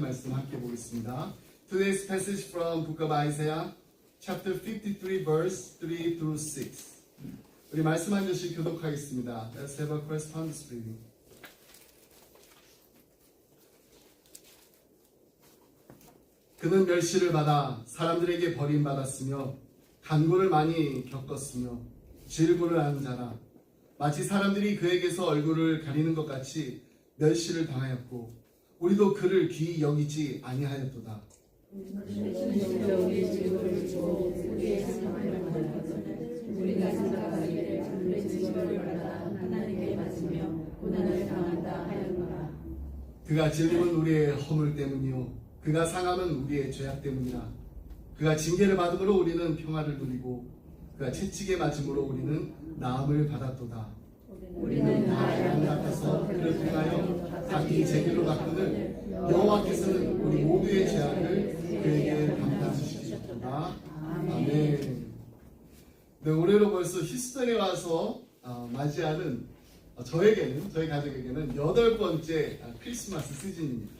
말씀 함께 보겠습니다. Today's passage from Book of Isaiah, chapter 53, verse 3 through 6. 우리 말씀 한 절씩 교독하겠습니다. Let's have a correspondence reading. 그는 멸시를 받아 사람들에게 버림받았으며 간고를 많이 겪었으며 질고를 하는 자라. 마치 사람들이 그에게서 얼굴을 가리는 것 같이 멸시를 당하였고 우리도 그를 귀히 여기지 아니하였도다. 우리가 생각하기를 그의 징벌을 받아 하나님께 맞으며 고난을 당한다 하였노라. 그가 찔림은 우리의 허물 때문이요 그가 상함은 우리의 죄악 때문이라. 그가 징계를 받음으로 우리는 평화를 누리고 그가 채찍에 맞음으로 우리는 나음을 받았도다. 우리는 다 양 같아서 그를 통하여 자기 제길로 바꾸는 여호와께서는 우리 모두의 죄악을 그에게 감당시키셨도다. 아멘. 네, 올해로 벌써 휴스턴에 와서 맞이하는 저에게는, 저희 가족에게는 8번째 크리스마스 시즌입니다.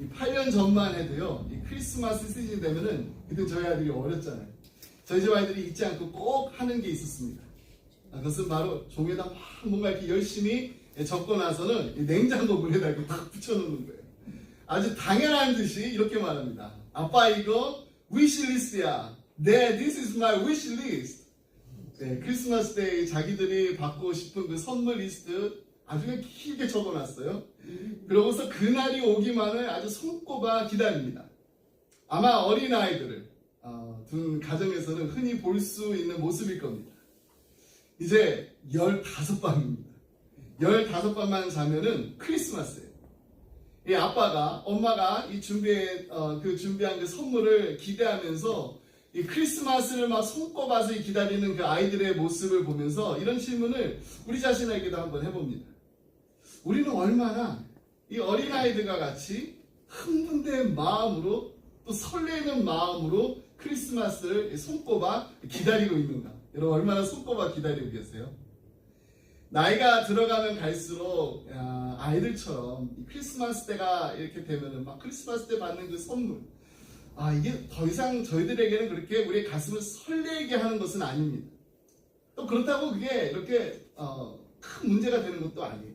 이 8년 전만 해도요, 이 크리스마스 시즌 되면은 그때 저희 아들이 어렸잖아요. 저희 집 아이들이 잊지 않고 꼭 하는 게 있었습니다. 그것은 바로 종에다 막 뭔가 이렇게 열심히 적고 나서는 이 냉장고 문에다 이렇게 딱 붙여놓는 거예요. 아주 당연한 듯이 이렇게 말합니다. 아빠 이거 위시리스트야. 네, this is my wish list. 네, 크리스마스 때 자기들이 받고 싶은 그 선물 리스트 아주 길게 적어놨어요. 그러고서 그날이 오기만을 아주 손꼽아 기다립니다. 아마 어린아이들을 둔 가정에서는 흔히 볼 수 있는 모습일 겁니다. 이제 15밤입니다. 15밤만 자면은 크리스마스예요. 이 아빠가, 엄마가 이 준비한 그 선물을 기대하면서 이 크리스마스를 막 손꼽아서 기다리는 그 아이들의 모습을 보면서 이런 질문을 우리 자신에게도 한번 해봅니다. 우리는 얼마나 이 어린아이들과 같이 흥분된 마음으로 또 설레는 마음으로 크리스마스를 손꼽아 기다리고 있는가? 여러분 얼마나 손꼽아 기다리고 계세요? 나이가 들어가면 갈수록 아이들처럼 크리스마스 때가 이렇게 되면은 막 크리스마스 때 받는 그 선물, 이게 더 이상 저희들에게는 그렇게 우리의 가슴을 설레게 하는 것은 아닙니다. 또 그렇다고 그게 이렇게 큰 문제가 되는 것도 아니에요.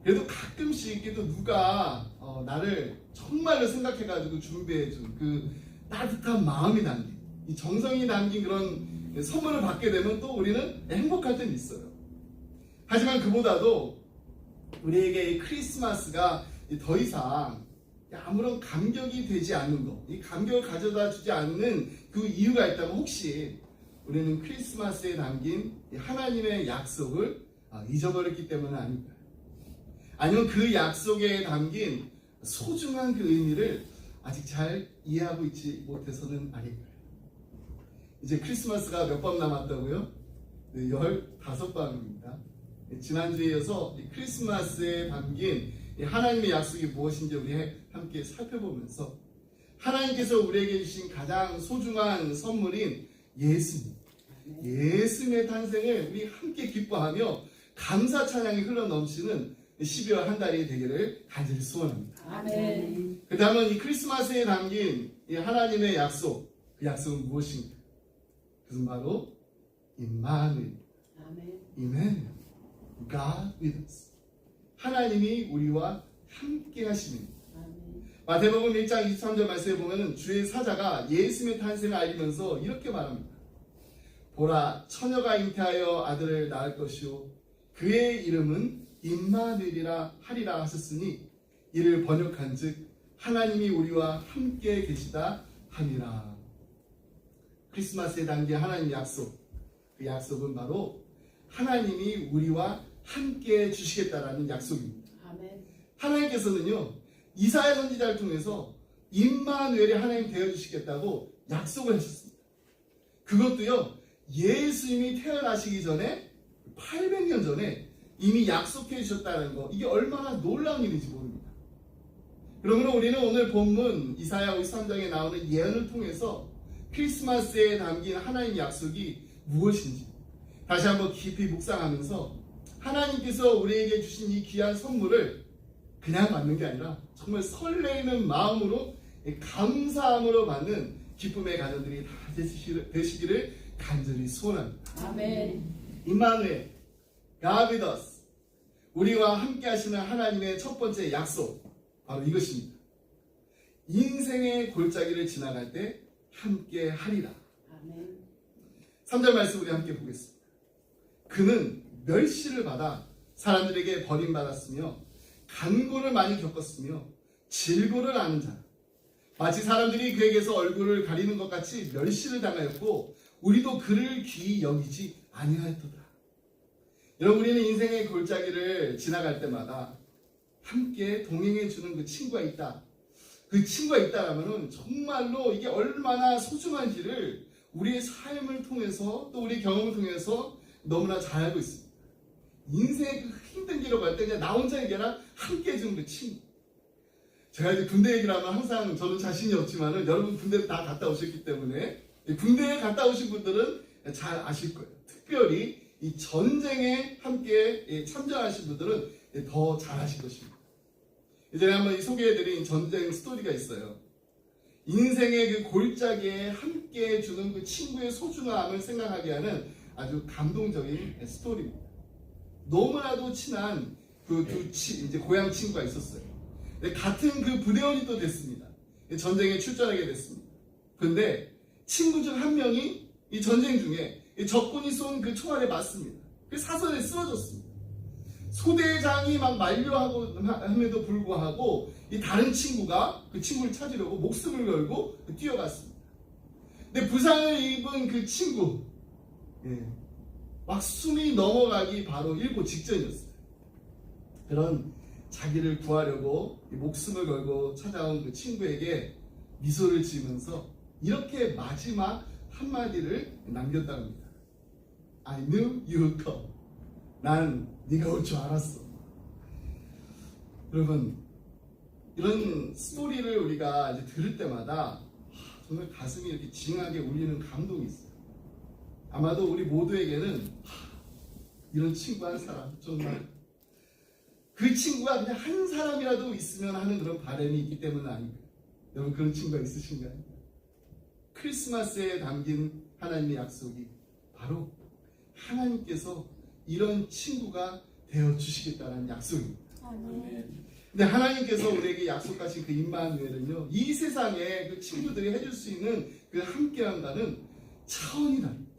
그래도 가끔씩 또 누가 나를 정말로 생각해가지고 준비해준 그 따뜻한 마음이 담긴, 이 정성이 담긴 그런 선물을 받게 되면 또 우리는 행복할 때는 있어요. 하지만 그보다도 우리에게 이 크리스마스가 더 이상 아무런 감격이 되지 않는 것, 이 감격을 가져다 주지 않는 그 이유가 있다면 혹시 우리는 크리스마스에 담긴 하나님의 약속을 잊어버렸기 때문은 아닐까요? 아니면 그 약속에 담긴 소중한 그 의미를 아직 잘 이해하고 있지 못해서는 아닐까요? 이제 크리스마스가 몇 밤 남았다고요? 15밤입니다. 지난주에 이어서 크리스마스에 담긴 하나님의 약속이 무엇인지 우리 함께 살펴보면서 하나님께서 우리에게 주신 가장 소중한 선물인 예수님의 탄생을 우리 함께 기뻐하며 감사 찬양이 흘러넘치는 12월 한 달이 되기를 간절히 소원합니다. 아멘. 그 다음은 이 크리스마스에 담긴 이 하나님의 약속, 그 약속은 무엇인가? 그것은 바로 임마누엘. 아멘. God with us. 하나님이 우리와 함께 하시는. 마태복음 1장 23절 말씀에 보면은 주의 사자가 예수님의 탄생을 알리면서 이렇게 말합니다. 보라, 처녀가 잉태하여 아들을 낳을 것이요 그의 이름은 임마누엘이라 하리라 하셨으니 이를 번역한즉 하나님이 우리와 함께 계시다 함이라. 크리스마스에 담긴 하나님의 약속, 그 약속은 바로 하나님이 우리와 함께 주시겠다라는 약속입니다. 아멘. 하나님께서는요 이사야 선지자를 통해서 임마누엘이 하나님 되어주시겠다고 약속을 하셨습니다. 그것도요 예수님이 태어나시기 전에 800년 전에 이미 약속해 주셨다는 거, 이게 얼마나 놀라운 일인지 모릅니다. 그러므로 우리는 오늘 본문 이사야 53장에 나오는 예언을 통해서 크리스마스에 담긴 하나님의 약속이 무엇인지 다시 한번 깊이 묵상하면서 하나님께서 우리에게 주신 이 귀한 선물을 그냥 받는 게 아니라 정말 설레이는 마음으로 감사함으로 받는 기쁨의 가정들이 다 되시기를 간절히 소원합니다. 아멘. 임마누엘, God with us. 우리와 함께 하시는 하나님의 첫 번째 약속, 바로 이것입니다. 인생의 골짜기를 지나갈 때 함께 하리라. 아멘. 3절 말씀 우리 함께 보겠습니다. 그는 멸시를 받아 사람들에게 버림받았으며 간고를 많이 겪었으며 질고를 아는 자, 마치 사람들이 그에게서 얼굴을 가리는 것 같이 멸시를 당하였고 우리도 그를 귀히 여기지 아니하였도다. 여러분, 우리는 인생의 골짜기를 지나갈 때마다 함께 동행해 주는 그 친구가 있다. 그 친구가 있다라면은 정말로 이게 얼마나 소중한지를 우리의 삶을 통해서 또 우리의 경험을 통해서 너무나 잘 알고 있습니다. 인생의 그 힘든 길을 갈 때 그냥 나 혼자 얘기하라 함께 해주는 그 친구. 제가 이제 군대 얘기를 하면 항상 저는 자신이 없지만은 여러분 군대를 다 갔다 오셨기 때문에 군대에 갔다 오신 분들은 잘 아실 거예요. 특별히 이 전쟁에 함께 참전하신 분들은 더 잘 아실 것입니다. 이전에 한번 소개해드린 전쟁 스토리가 있어요. 인생의 그 골짜기에 함께 해주는 그 친구의 소중함을 생각하게 하는 아주 감동적인 스토리입니다. 너무나도 친한 그 이제 고향 친구가 있었어요. 같은 그 부대원이 또 됐습니다. 전쟁에 출전하게 됐습니다. 그런데 친구 중 한 명이 이 전쟁 중에 적군이 쏜 그 총알에 맞습니다. 그 사선에 쓰러졌습니다. 소대장이 막 만류하고 함에도 불구하고 이 다른 친구가 그 친구를 찾으려고 목숨을 걸고 뛰어갔습니다. 근데 부상을 입은 그 친구, 막 숨이 넘어가기 바로 일보 직전이었어요. 그런 자기를 구하려고 목숨을 걸고 찾아온 그 친구에게 미소를 지으면서 이렇게 마지막 한마디를 남겼다고 합니다. I knew you would come. 난 네가 올 줄 알았어. 여러분, 이런 스토리를 우리가 이제 들을 때마다 정말 가슴이 이렇게 징하게 울리는 감동이 있어요. 아마도 우리 모두에게는 이런 친구 한 사람, 정말 그 친구가 그냥 한 사람이라도 있으면 하는 그런 바람이 있기 때문은 아니고요. 여러분, 그런 친구가 있으신가요? 크리스마스에 담긴 하나님의 약속이 바로 하나님께서 이런 친구가 되어주시겠다는 약속입니다. 근데 하나님께서 우리에게 약속하신 그 임마누엘은요, 이 세상에 그 친구들이 해줄 수 있는 그 함께함과는 차원이 다릅니다.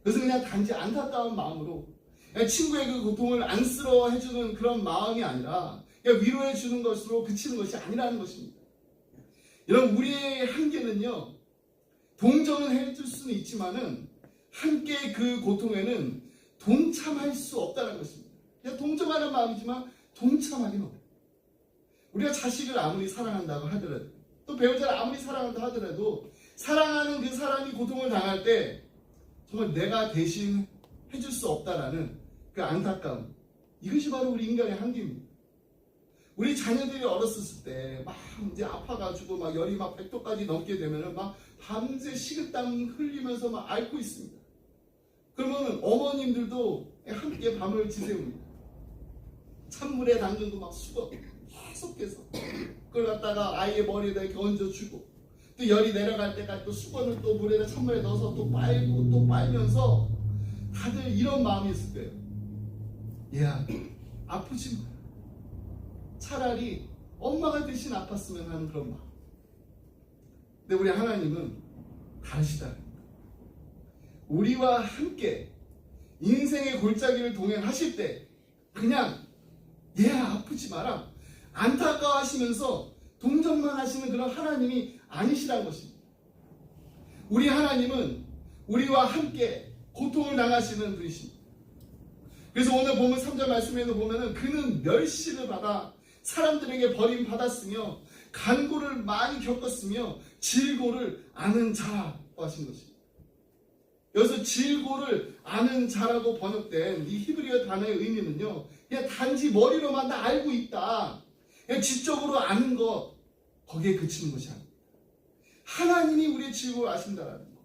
그래서 그냥 단지 안타까운 마음으로 친구의 그 고통을 안쓰러워 해주는 그런 마음이 아니라 그냥 위로해 주는 것으로 그치는 것이 아니라는 것입니다. 여러분, 우리의 한계는요, 동정은 해줄 수는 있지만은 함께 그 고통에는 동참할 수 없다는 것입니다. 그냥 동정하는 마음이지만 동참하기는 어려워요. 우리가 자식을 아무리 사랑한다고 하더라도, 또 배우자를 아무리 사랑한다고 하더라도 사랑하는 그 사람이 고통을 당할 때 정말 내가 대신 해줄 수 없다라는 그 안타까움, 이것이 바로 우리 인간의 한계입니다. 우리 자녀들이 어렸을 때 막 이제 아파가지고 막 열이 막 100도까지 넘게 되면은 막 밤새 식은땀 흘리면서 막 앓고 있습니다. 그러면 어머님들도 함께 밤을 지새웁니다. 찬물에 담근도 막 수건 계속해서 그걸 갖다가 아이의 머리에다 이렇게 얹어주고, 또 열이 내려갈 때까지 또 수건을 또 물에다 찬물에 넣어서 또 빨고 또 빨면서 다들 이런 마음이 있을 거예요. 얘야, 아프지 마. 차라리 엄마가 대신 아팠으면 하는 그런 마음. 근데 우리 하나님은 다르시다. 우리와 함께 인생의 골짜기를 동행하실 때 그냥 얘야 아프지 마라, 안타까워하시면서 동정만 하시는 그런 하나님이 아니시라는 것입니다. 우리 하나님은 우리와 함께 고통을 당하시는 분이십니다. 그래서 오늘 보면 3절 말씀에도 보면은 그는 멸시를 받아 사람들에게 버림받았으며 간고를 많이 겪었으며 질고를 아는 자라고 하신 것입니다. 여기서 질고를 아는 자라고 번역된 이 히브리어 단어의 의미는요, 그냥 단지 머리로만 다 알고 있다, 그냥 지적으로 아는 것, 거기에 그치는 것이 아닙니다. 하나님이 우리의 질고를 아신다라는 것,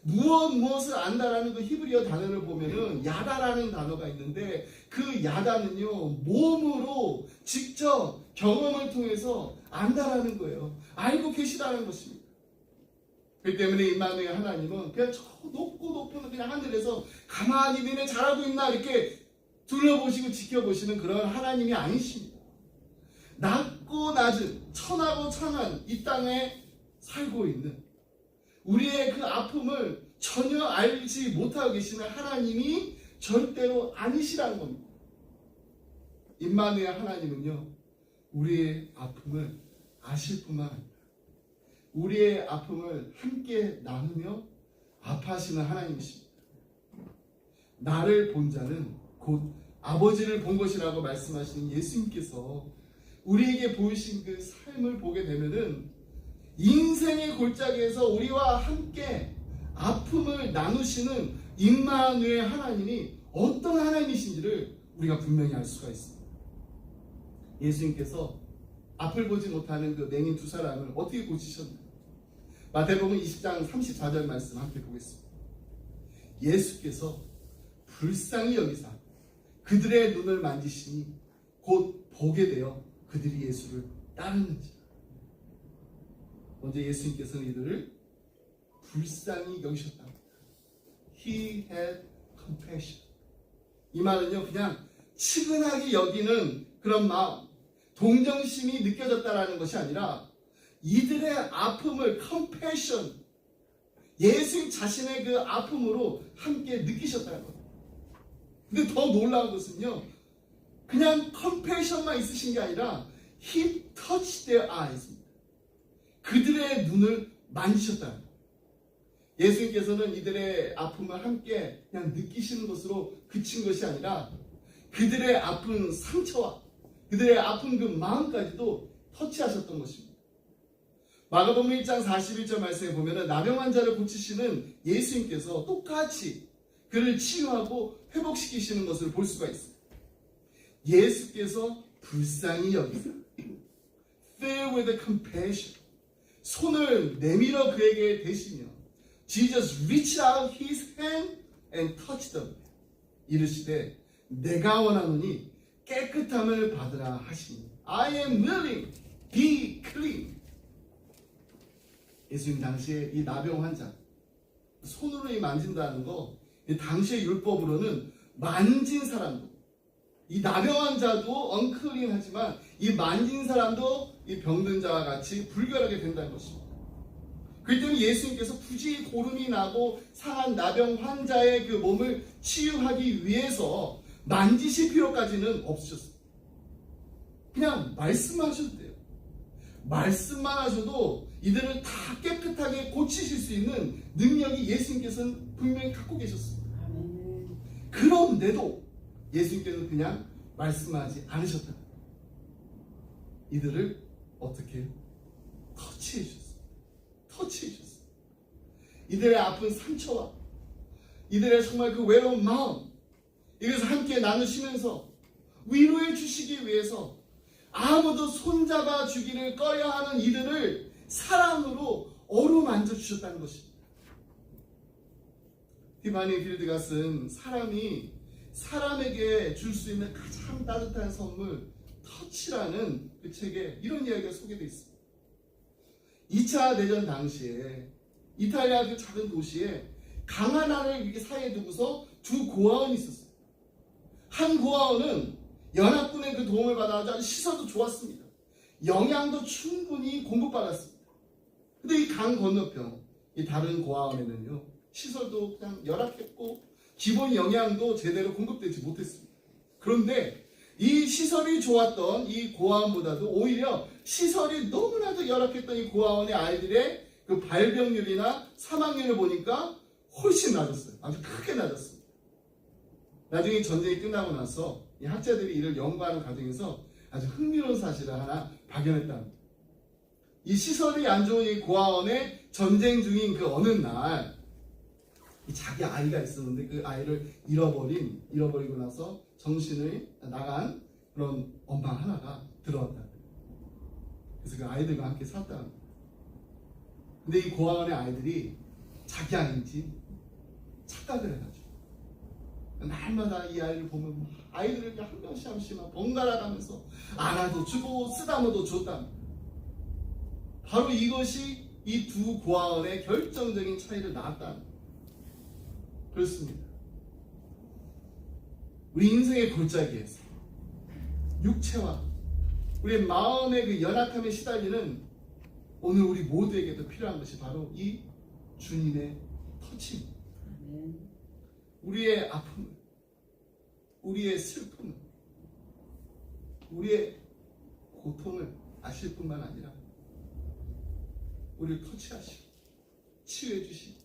무엇을 안다라는 그 히브리어 단어를 보면은 야다라는 단어가 있는데 그 야다는요 몸으로 직접 경험을 통해서 안다라는 거예요. 알고 계시다는 것입니다. 그렇기 때문에 임마누엘 하나님은 그냥 저 높은 그냥 하늘에서 가만히 니네 잘하고 있나 이렇게 둘러보시고 지켜보시는 그런 하나님이 아니십니다. 낮고 낮은 천하고 천한 이 땅에 살고 있는 우리의 그 아픔을 전혀 알지 못하고 계시는 하나님이 절대로 아니시라는 겁니다. 임마누엘 하나님은요 우리의 아픔을 아실 뿐만 아니라 우리의 아픔을 함께 나누며 아파하시는 하나님이십니다. 나를 본 자는 곧 아버지를 본 것이라고 말씀하시는 예수님께서 우리에게 보이신 그 삶을 보게 되면은 인생의 골짜기에서 우리와 함께 아픔을 나누시는 임마누엘 하나님이 어떤 하나님이신지를 우리가 분명히 알 수가 있습니다. 예수님께서 앞을 보지 못하는 그 맹인 두 사람을 어떻게 고치셨나요? 마태복음 20장 34절 말씀 함께 보겠습니다. 예수께서 불쌍히 여기사 그들의 눈을 만지시니 곧 보게 되어 그들이 예수를 따르는지라. 먼저 예수님께서는 이들을 불쌍히 여기셨다. He had compassion. 이 말은요 그냥 측은하게 여기는 그런 마음, 동정심이 느껴졌다라는 것이 아니라 이들의 아픔을 compassion, 예수님 자신의 그 아픔으로 함께 느끼셨다는 겁니다. 근데 더 놀라운 것은요 그냥 compassion만 있으신 게 아니라 He touched their eyes입니다. 그들의 눈을 만지셨다는 거예요. 예수님께서는 이들의 아픔을 함께 그냥 느끼시는 것으로 그친 것이 아니라 그들의 아픈 상처와 그들의 아픈 그 마음까지도 터치하셨던 것입니다. 마가복음 1장 41절 말씀에 보면 나병 환자를 고치시는 예수님께서 똑같이 그를 치유하고 회복시키시는 것을 볼 수가 있습니다. 예수께서 불쌍히 여기사 filled with compassion 손을 내밀어 그에게 대시며 Jesus reached out his hand and touched them 이르시되 내가 원하노니 깨끗함을 받으라 하시니 I am willing, be clean. 예수님 당시에 이 나병 환자 손으로 만진다는 거 당시의 율법으로는 만진 사람도 이 나병 환자도 언클린하지만 이 만진 사람도 이 병든 자와 같이 불결하게 된다는 것입니다. 그렇기 때문에 예수님께서 굳이 고름이 나고 상한 나병 환자의 그 몸을 치유하기 위해서 만지실 필요까지는 없으셨어요. 그냥 말씀만 하셔도 돼요. 말씀만 하셔도 이들을 다 깨끗하게 고치실 수 있는 능력이 예수님께서는 분명히 갖고 계셨습니다. 그런데도 예수님께서는 그냥 말씀하지 않으셨다. 이들을 어떻게 터치해 주셨어요. 터치해 주셨어요. 이들의 아픈 상처와 이들의 정말 그 외로운 마음 이것을 함께 나누시면서 위로해 주시기 위해서 아무도 손잡아 주기를 꺼려하는 이들을 사랑으로 어루만져 주셨다는 것입니다. 티파니 필드갓은 사람이 사람에게 줄 수 있는 가장 따뜻한 선물 터치라는 그 책에 이런 이야기가 소개되어 있습니다. 2차 대전 당시에 이탈리아 그 작은 도시에 강 하나를 이렇게 사이에 두고서 두 고아원이 있었어요. 한 고아원은 연합군의 그 도움을 받아서 아주 시설도 좋았습니다. 영양도 충분히 공급받았습니다. 근데 이 강 건너편 이 다른 고아원에는요 시설도 그냥 열악했고 기본 영양도 제대로 공급되지 못했습니다. 그런데 이 시설이 좋았던 이 고아원보다도 오히려 시설이 너무나도 열악했던 이 고아원의 아이들의 그 발병률이나 사망률을 보니까 훨씬 낮았어요. 아주 크게 낮았습니다. 나중에 전쟁이 끝나고 나서 이 학자들이 이를 연구하는 과정에서 아주 흥미로운 사실을 하나 발견했답니다. 이 시설이 안 좋은 이 고아원에 전쟁 중인 그 어느 날 자기 아이가 있었는데 그 아이를 잃어버리고 나서 정신을 나간 그런 엄마 하나가 들어왔다. 그래서 그 아이들과 함께 살았다. 근데 이 고아원의 아이들이 자기 아닌지 착각을 해가지고 날마다 이 아이를 보면 아이들을 한 명씩 한 명씩 번갈아 가면서 안아도 주고 쓰다모도 줬다. 바로 이것이 이 두 고아원의 결정적인 차이를 낳았다. 그렇습니다. 우리 인생의 골짜기에서 육체와 우리의 마음의 그 연약함에 시달리는 오늘 우리 모두에게도 필요한 것이 바로 이 주님의 터치입니다. 우리의 아픔을, 우리의 슬픔을, 우리의 고통을 아실 뿐만 아니라 우리를 터치하시고 치유해 주시고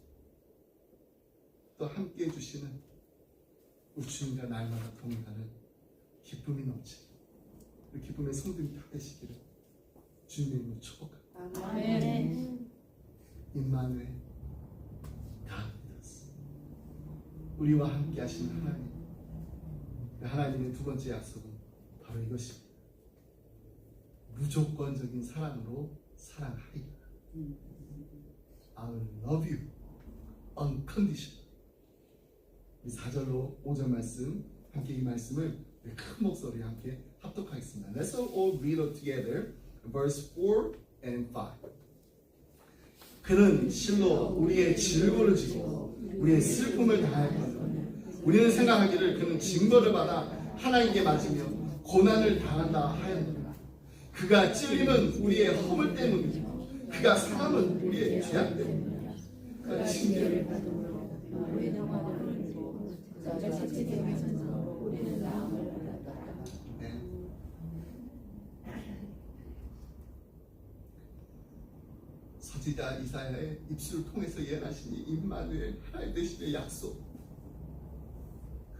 또 함께 해주시는 우리 주님과 날마다 동행하는 기쁨이 넘치는 그 기쁨의 성들이 다 되시기를 주님의 이름으로 축복합니다. 아멘. 임마누엘 가드스, 우리와 함께 하시는 하나님, 하나님의 두 번째 약속은 바로 이것입니다. 무조건적인 사랑으로 사랑하리라. I will love you unconditional. 이 4절로 5절 말씀, 함께 이 말씀을 큰 목소리에 함께 합독하겠습니다. Let's all read it together. Verse 4 and 5. 그는 실로 우리의 질고를 지고 우리의 슬픔을 당하였거늘 우리는 생각하기를 그는 징벌을 받아 하나님께 맞으며 고난을 당한다 하였노라. 그가 찔림은 우리의 허물 때문이고 그가 상함은 우리의 죄악 때문이라. 그가 징계를 받음으로 우리는 화를 흘리고 그가 자책되면서 우리는 나음을 받았다. 선지자 이사야의 입술을 통해서 예언하신 이 임마누엘 하나님 되심의 약속,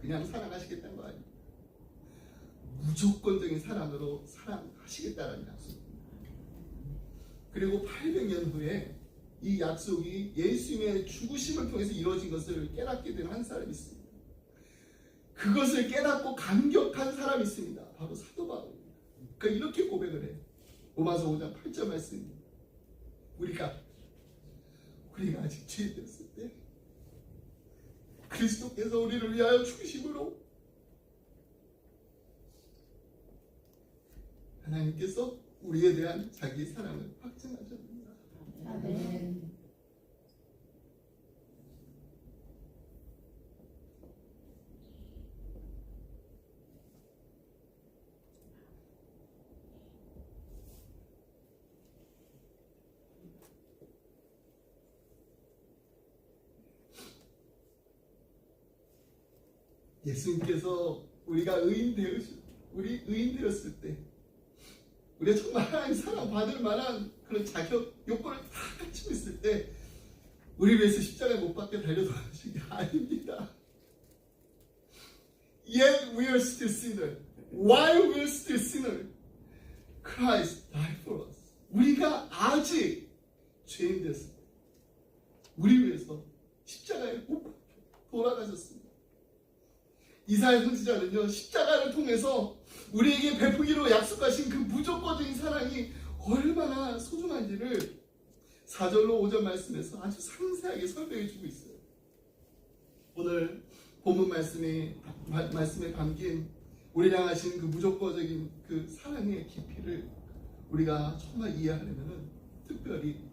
그냥 사랑하시겠다는 거 아니에요. 무조건적인 사랑으로 사랑하시겠다는 약속입니다. 그리고 800년 후에 이 약속이 예수님의 죽으심을 통해서 이루어진 것을 깨닫게 된 한 사람이 있습니다. 그것을 깨닫고 감격한 사람이 있습니다. 바로 사도 바울입니다. 그러니까 이렇게 고백을 해요. 로마서 5장 8절 말씀입니다. 우리가 아직 죄인이었을 때 그리스도께서 우리를 위하여 죽으심으로 하나님께서 우리에 대한 자기의 사랑을 확증하셨습니다. 아멘. 예수님께서 우리 의인 되었을 때, 우리가 정말 하나님 사랑 받을 만한 그런 자격 요건을 다 갖추고 있을 때, 우리 위해서 십자가에 못 박혀 달려 돌아가신 게 아닙니다. Yet we are still sinners. While we are still sinners, Christ died for us. 우리가 아직 죄인 됐을 때, 우리 위해서 십자가에 못 박혀 돌아가셨습니다. 이사야 선지자는요, 십자가를 통해서 우리에게 베푸기로 약속하신 그 무조건적인 사랑이 얼마나 소중한지를 4절로 5절 말씀에서 아주 상세하게 설명해 주고 있어요. 오늘 본문 말씀에 담긴 우리를 향하신 그 무조건적인 그 사랑의 깊이를 우리가 정말 이해하려면 특별히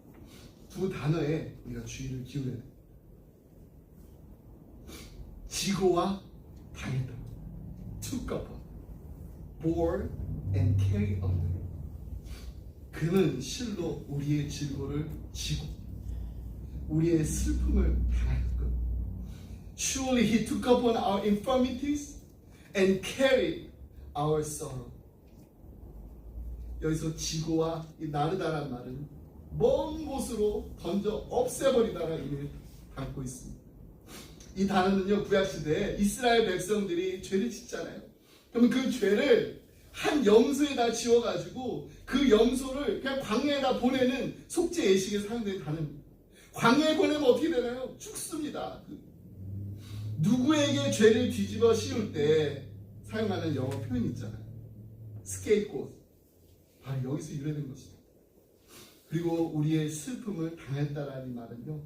두 단어에 우리가 주의를 기울여야 됩니다. 지고와 당했다. took upon, bore and carry under. 그는 실로 우리의 질고를 지고 우리의 슬픔을 당하였거든. Surely he took upon our infirmities and carried our sorrow. 여기서 지고와 이 나르다란 말은 먼 곳으로 던져 없애버리다라는 의미를 담고 있습니다. 이 단어는요, 구약시대에 이스라엘 백성들이 죄를 짓잖아요. 그러면 그 죄를 한 염소에다 지워가지고 그 염소를 그냥 광야에다 보내는 속죄 예식에 사용된 단어입니다. 광야에 보내면 어떻게 되나요? 죽습니다. 누구에게 죄를 뒤집어 씌울 때 사용하는 영어 표현이 있잖아요. 스케이프고트. 바로 여기서 유래된 것입니다. 그리고 우리의 슬픔을 당했다라는 말은요,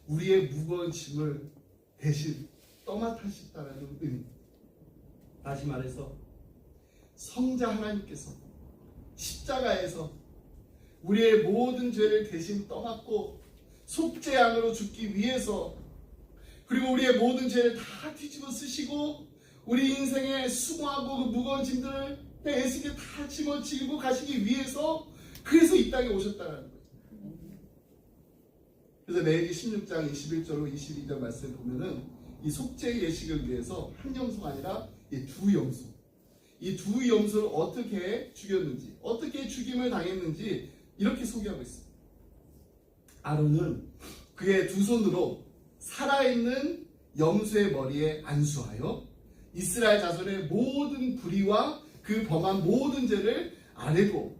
우리의 무거운 짐을 대신 떠맡으셨다는 의미. 다시 말해서 성자 하나님께서 십자가에서 우리의 모든 죄를 대신 떠맡고 속죄양으로 죽기 위해서, 그리고 우리의 모든 죄를 다 뒤집어 쓰시고 우리 인생의 수고하고 그 무거운 짐들을 애쓰게 다 짊어지고 가시기 위해서, 그래서 이 땅에 오셨다는 거예요. 그래서 레위기 16장 21절로 22절 말씀 보면은 이 속죄 예식을 위해서 한 염소가 아니라 이 두 염소, 이 두 염소를 어떻게 죽였는지, 어떻게 죽임을 당했는지 이렇게 소개하고 있습니다. 아론은 그의 두 손으로 살아있는 염소의 머리에 안수하여 이스라엘 자손의 모든 불의와 그 범한 모든 죄를 아뢰고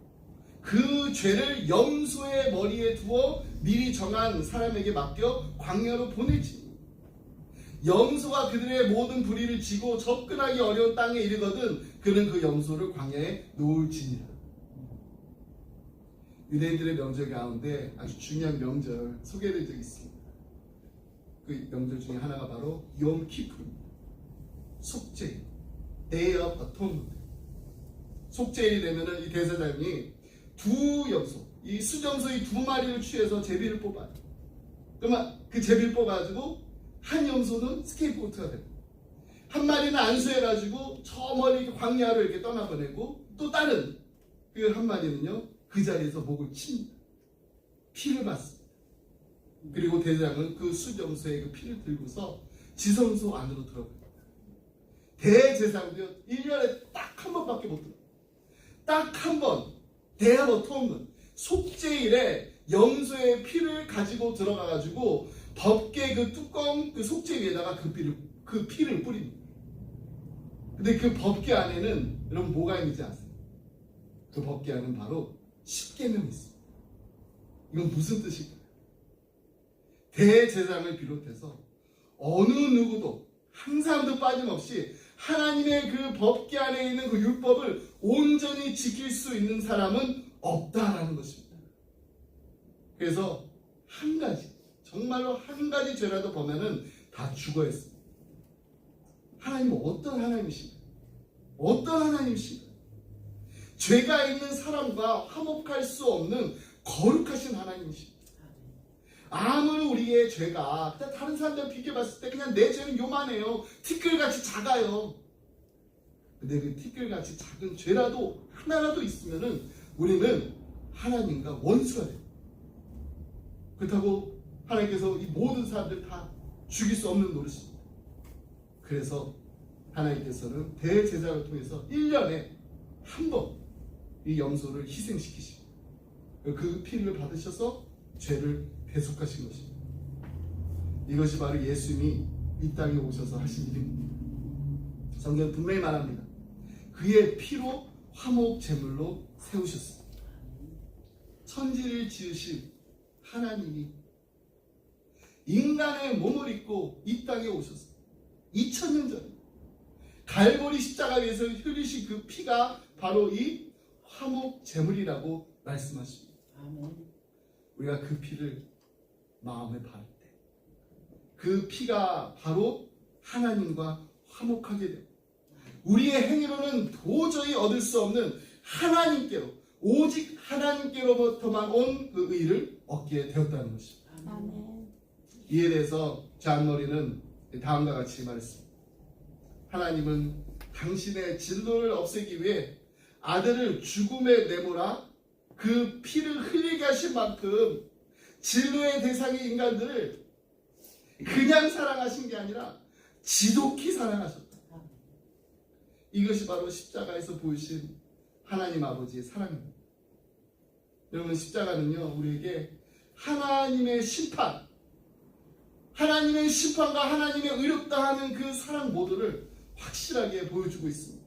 그 죄를 염소의 머리에 두어 미리 정한 사람에게 맡겨 광야로 보내지. 염소가 그들의 모든 불의를 지고 접근하기 어려운 땅에 이르거든 그는 그 염소를 광야에 놓을지니라. 유대인들의 명절 가운데 아주 중요한 명절 소개된 적이 있습니다. 그 명절 중에 하나가 바로 욤 키프르입니다. 속죄, Day of Atonement. 속죄일이 되면은 이 대제사장이 두 염소, 이 수점소의 두 마리를 취해서 제비를 뽑아요. 그러면 그 제비를 뽑아가지고 한 염소는 스케이프고트가 되고 한 마리는 안수해가지고 저 멀리 광야로 이렇게 떠나보내고 또 다른 그 한 마리는요 그 자리에서 목을 칩니다. 피를 받습니다. 그리고 대제사장은 그 수점소의 그 피를 들고서 지성소 안으로 들어갑니다. 대제사장도요 1년에 딱 한 번밖에 못 들어요. 딱 한 번, 대하고 토는 속죄일에 염소의 피를 가지고 들어가가지고 법궤 그 뚜껑 그 속죄 위에다가 그 피를 뿌립니다. 근데 그 법궤 안에는 여러분 뭐가 있는지 아세요? 그 법궤 안에는 바로 십계명이 있습니다. 이건 무슨 뜻일까요? 대제사장을 비롯해서 어느 누구도 한 사람도 빠짐없이 하나님의 그 법궤 안에 있는 그 율법을 온전히 지킬 수 있는 사람은 없다라는 것입니다. 그래서 한 가지, 정말로 한 가지 죄라도 보면은 다 죽어야 했습니다. 하나님은 어떤 하나님이신가요? 어떤 하나님이신가요? 죄가 있는 사람과 화목할 수 없는 거룩하신 하나님이십니다. 아무리 우리의 죄가 다른 사람들 비교해봤을 때 그냥 내 죄는 요만해요. 티끌같이 작아요. 근데 그 티끌같이 작은 죄라도 하나라도 있으면은 우리는 하나님과 원수가 돼요. 그렇다고 하나님께서 이 모든 사람들 다 죽일 수 없는 노릇입니다. 그래서 하나님께서는 대제사를 통해서 1년에 한 번 이 염소를 희생시키시고 그 피를 받으셔서 죄를 대속하신 것입니다. 이것이 바로 예수님이 이 땅에 오셔서 하신 일입니다. 성경은 분명히 말합니다. 그의 피로 화목 제물로 세우셨습니다. 천지를 지으신 하나님이 인간의 몸을 입고 이 땅에 오셨습니다. 2000년 전에 갈보리 십자가 위에서 흘리신 그 피가 바로 이 화목 제물이라고 말씀하십니다. 아멘. 우리가 그 피를 마음에 바를 때 그 피가 바로 하나님과 화목하게 되고 우리의 행위로는 도저히 얻을 수 없는 하나님께로 오직 하나님께로부터만 온 그 의를 얻게 되었다는 것입니다. 아멘. 이에 대해서 잔머리는 다음과 같이 말했습니다. 하나님은 당신의 진노를 없애기 위해 아들을 죽음에 내몰아 그 피를 흘리게 하신 만큼 진노의 대상인 인간들을 그냥 사랑하신 게 아니라 지독히 사랑하셨다. 이것이 바로 십자가에서 보이신 하나님 아버지의 사랑입니다. 여러분, 십자가는요 우리에게 하나님의 심판과 하나님의 의롭다 하는 그 사랑 모두를 확실하게 보여주고 있습니다.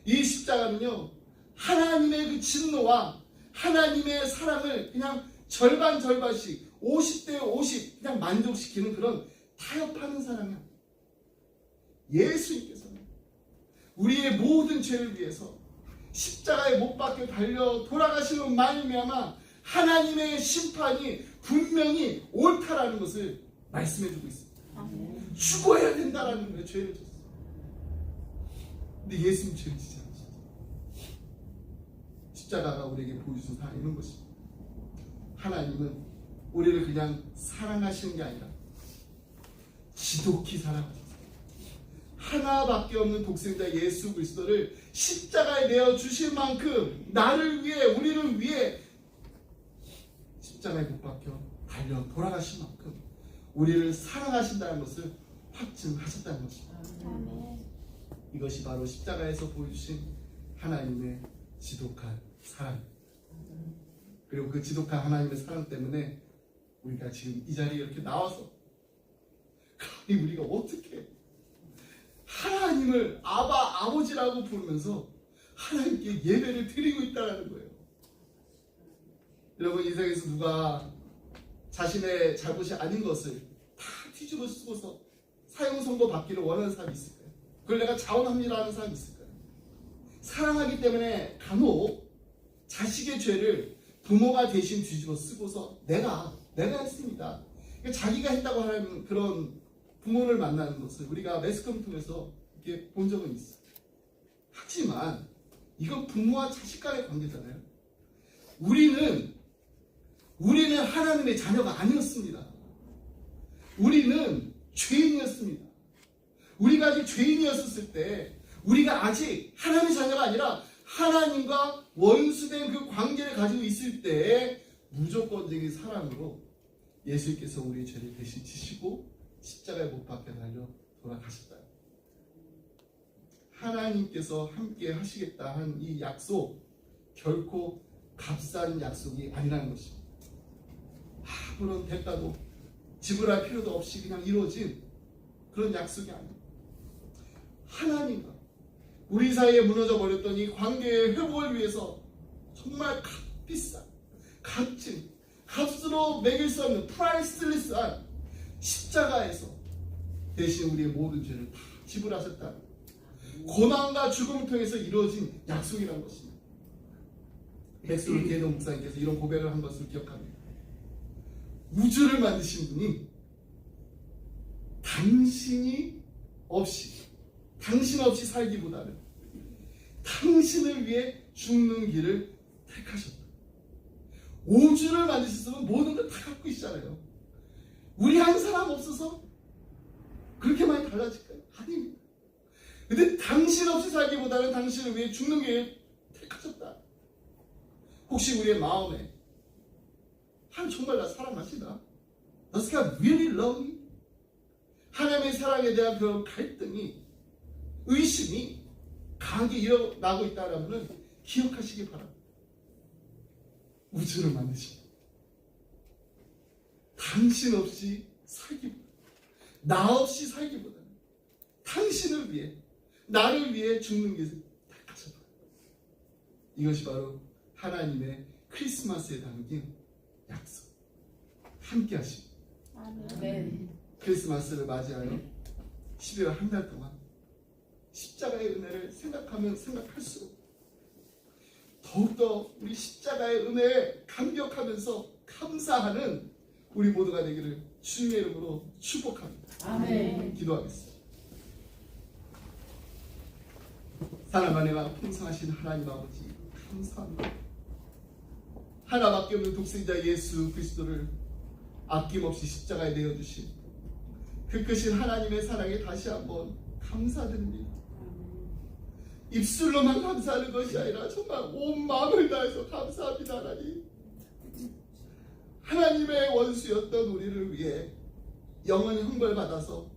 이 십자가는요 하나님의 그 진노와 하나님의 사랑을 그냥 절반씩 50대 50 그냥 만족시키는 그런 타협하는 사랑이야. 예수님께서는 우리의 모든 죄를 위해서 십자가에 못 박혀 달려 돌아가시는 말미암아 하나님의 심판이 분명히 옳다라는 것을 말씀해주고 있습니다. 죽어야 된다라는 거예요. 죄를 졌어. 근데 예수님 죄를 지지 않으셨죠. 십자가가 우리에게 보여주신 사랑 이런 것입니다. 하나님은 우리를 그냥 사랑하시는 게 아니라 지독히 사랑하셨어요. 하나밖에 없는 독생자 예수 그리스도를 십자가에 내어 주신 만큼 나를 위해 우리를 위해 십자가에 못 박혀 달려 돌아가신 만큼 우리를 사랑하신다는 것을 확증하셨다는 것입니다. 이것이 바로 십자가에서 보여주신 하나님의 지독한 사랑. 그리고 그 지독한 하나님의 사랑 때문에 우리가 지금 이 자리에 이렇게 나와서 감히 우리가 어떻게 하나님을 아버지라고 부르면서 하나님께 예배를 드리고 있다는 거예요. 여러분, 인생에서 누가 자신의 잘못이 아닌 것을 다 뒤집어 쓰고서 사형 선고 받기를 원하는 사람이 있을까요? 그걸 내가 자원합니다 하는 사람이 있을까요? 사랑하기 때문에 간혹 자식의 죄를 부모가 대신 뒤집어 쓰고서 내가 했습니다. 자기가 했다고 하는 그런 부모를 만나는 것을 우리가 매스컴을 통해서 이렇게 본 적은 있어요. 하지만 이건 부모와 자식 간의 관계잖아요. 우리는 하나님의 자녀가 아니었습니다. 우리는 죄인이었습니다. 우리가 아직 죄인이었을 때, 우리가 아직 하나님의 자녀가 아니라 하나님과 원수된 그 관계를 가지고 있을 때 무조건적인 사랑으로 예수님께서 우리의 죄를 대신 지시고 십자가에 못 박혀 달려 돌아가셨다. 하나님께서 함께 하시겠다 한 이 약속, 결코 값싼 약속이 아니라는 것입니다. 아무런 대가도 지불할 필요도 없이 그냥 이루어진 그런 약속이 아닙니다. 하나님과 우리 사이에 무너져 버렸던 이 관계의 회복을 위해서 정말 값비싼, 값진, 값으로 매길 수 없는 프라이스리스한 십자가에서 대신 우리의 모든 죄를 다 지불하셨다. 고난과 죽음을 통해서 이루어진 약속이라는 것입니다. 백수를 계동 목사님께서 이런 고백을 한 것을 기억합니다. 우주를 만드신 분이 당신 없이 살기보다는 당신을 위해 죽는 길을 택하셨다. 우주를 만드셨으면 모든 걸 다 갖고 있잖아요. 우리 한 사람 없어서 그렇게 많이 달라질까요? 아닙니다. 근데 당신 없이 살기보다는 당신을 위해 죽는 길을 택하셨다. 혹시 우리의 마음에 정말 나 사랑하시나? Does God really love me? 하나님의 사랑에 대한 그런 갈등이, 의심이 강하게 일어나고 있다는 기억하시기 바랍니다. 우주를 만드신 당신 없이 살기보다, 나 없이 살기보다는 당신을 위해, 나를 위해 죽는 것을 택하셨다. 이것이 바로 하나님의 크리스마스에 담긴 약속. 함께 하시고 크리스마스를 맞이하여 12월 한 달 동안 십자가의 은혜를 생각하면 생각할수록 더욱더 우리 십자가의 은혜에 감격하면서 감사하는 우리 모두가 되기를 주님의 이름으로 축복합니다. 아멘. 기도하겠습니다. 사람 안에와 풍성하신 하나님 아버지, 감사합니다. 하나밖에 없는 독생자 예수 그리스도를 아낌없이 십자가에 내어주신 그 크신 하나님의 사랑에 다시 한번 감사드립니다. 입술로만 감사하는 것이 아니라 정말 온 마음을 다해서 감사합니다. 하나님의 원수였던 우리를 위해 영원히 형벌받아서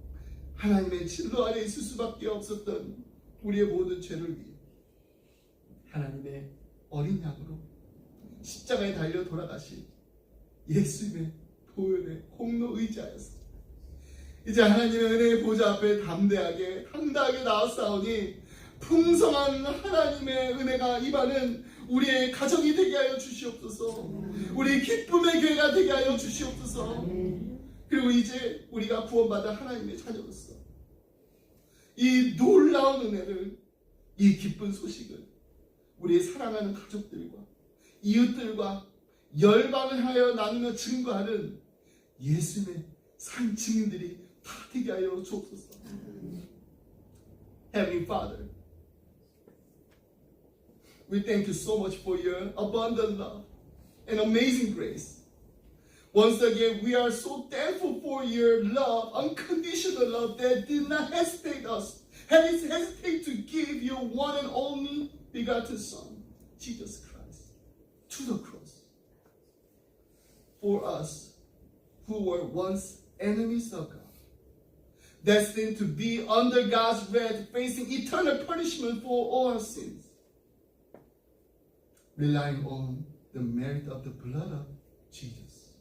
하나님의 진노 아래 있을 수밖에 없었던 우리의 모든 죄를 위해 하나님의 어린 양으로 십자가에 달려 돌아가신 예수님의 보혈의 공로 의지하였습니다. 이제 하나님의 은혜의 보좌 앞에 담대하게 당당하게 나왔사오니 풍성한 하나님의 은혜가 임하는 우리의 가정이 되게 하여 주시옵소서. 우리 기쁨의 교회가 되게 하여 주시옵소서. 그리고 이제 우리가 구원받은 하나님의 자녀로서 이 놀라운 은혜를, 이 기쁜 소식을 우리의 사랑하는 가족들과 이웃들과 열방을 하여 나누며 증거하는 예수님의 산 증인들이 다 되게 하여 주옵소서. Heavenly Father, we thank you so much for your abundant love and amazing grace. Once again, we are so thankful for your love, unconditional love that did not hesitate to give your one and only begotten Son, Jesus Christ, to the cross. For us who were once enemies of God, destined to be under God's wrath, facing eternal punishment for all our sins, relying on the merit of the blood of Jesus,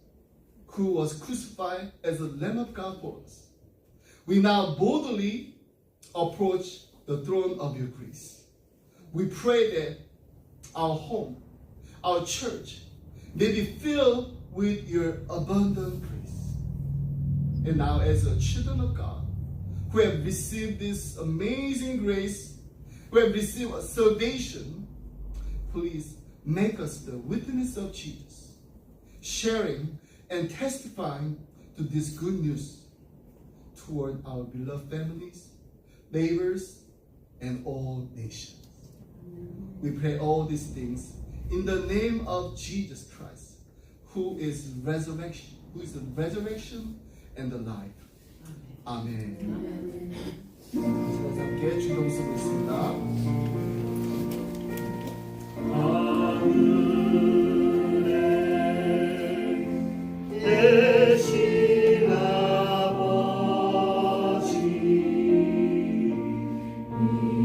who was crucified as the Lamb of God for us. We now boldly approach the throne of your grace. We pray that our home, our church, may be filled with your abundant grace. And now, as the children of God, who have received this amazing grace, who have received salvation, please make us the witness of Jesus, sharing and testifying to this good news toward our beloved families, neighbors, and all nations. We pray all these things in the name of Jesus Christ, who is the resurrection and the life. 아멘. 함께 주동 쓰고 있습니다. 대신 아버지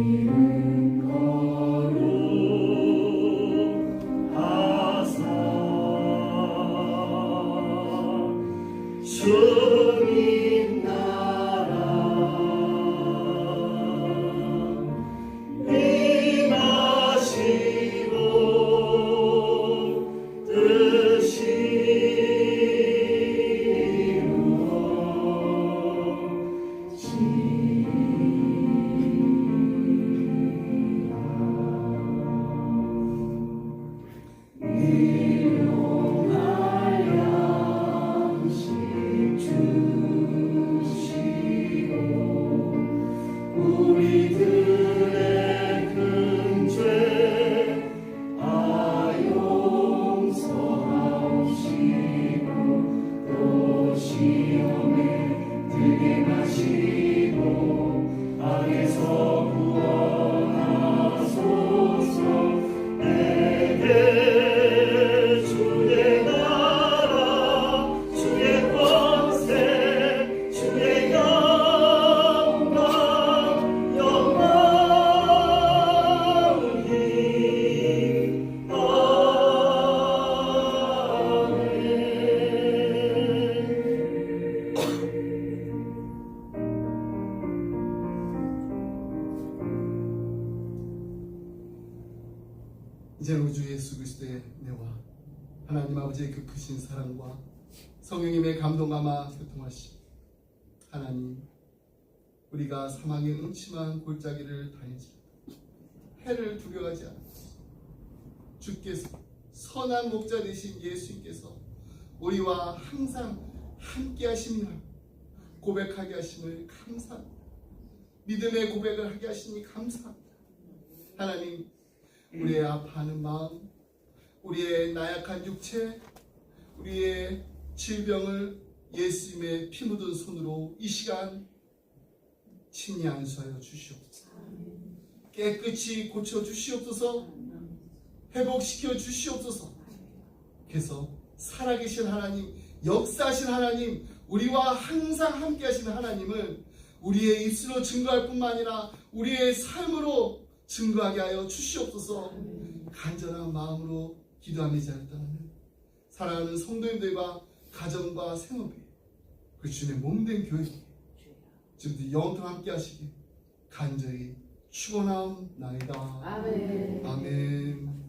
이름 거룩하사 주님 나라 임하시고 우리들의 큰 죄 용서하옵시고 또 시험에 들게 마시고 악에서 구원하소서. 내게 주의 나라 주의 권세 주의 이제 우리 주 예수 그리스도의 은혜와 하나님 아버지의 그 크신 사랑과 성령님의 감동감화 교통하시 하나님, 우리가 사망의 음침한 골짜기를 다니지 해를 두려워하지 않았소. 주께서 선한 목자 되신 예수님께서 우리와 항상 함께 하심이라 고백하게 하심을 감사합니다. 믿음의 고백을 하게 하시니 감사합니다. 하나님, 우리의 아파하는 마음, 우리의 나약한 육체, 우리의 질병을 예수님의 피 묻은 손으로 이 시간 친히 안수하여 주시옵소서. 깨끗이 고쳐 주시옵소서. 회복시켜 주시옵소서. 그래서 살아계신 하나님, 역사하신 하나님, 우리와 항상 함께 하시는 하나님을 우리의 입술로 증거할 뿐만 아니라 우리의 삶으로 증거하게 하여 주시옵소서. 간절한 마음으로 기도하며 자였다는 사랑하는 성도님들과 가정과 생업에 그 주님의 몸된 교회 지금도 영원토록 함께 하시길 간절히 축원하옵나이다. 아멘. 아멘.